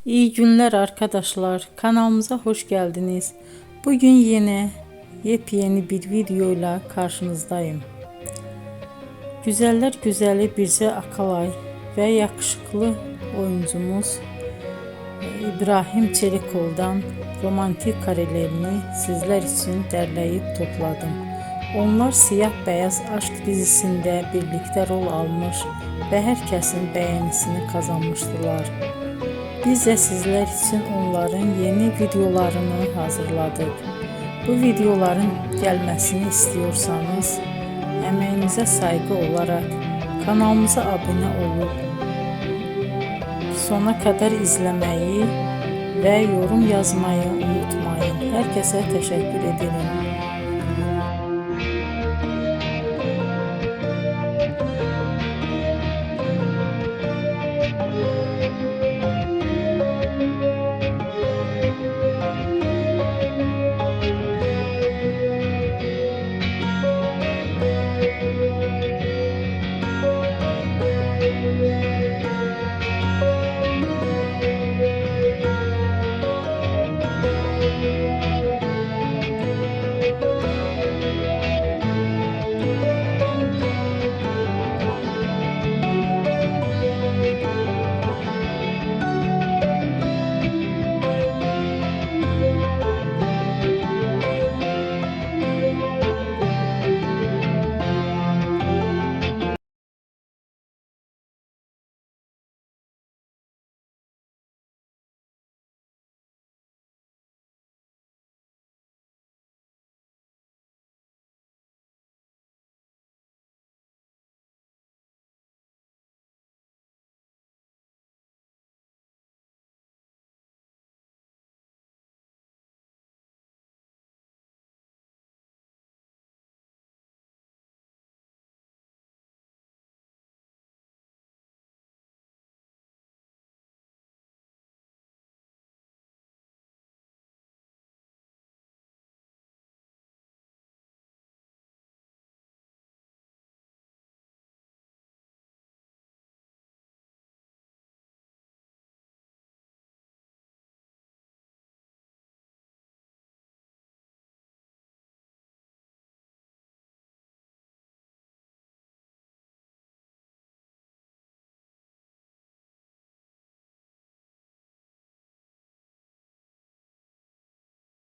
İyi günler arkadaşlar. Kanalımıza hoş geldiniz. Bugün yine yepyeni bir videoyla karşınızdayım. Güzeller güzeli Bircə Akalay ve yakışıklı oyuncumuz İbrahim Çelikov'dan romantik karelerini sizler için derleyip topladım. Onlar Siyah Beyaz Aşk dizisinde birlikte rol almış ve herkesin beğenisini kazanmıştılar. Biz de sizler için onların yeni videolarını hazırladık. Bu videoların gelmesini istiyorsanız emeğinize saygı olarak kanalımıza abone olup sona kadar izlemeyi ve yorum yazmayı unutmayın. Herkese teşekkür ederim.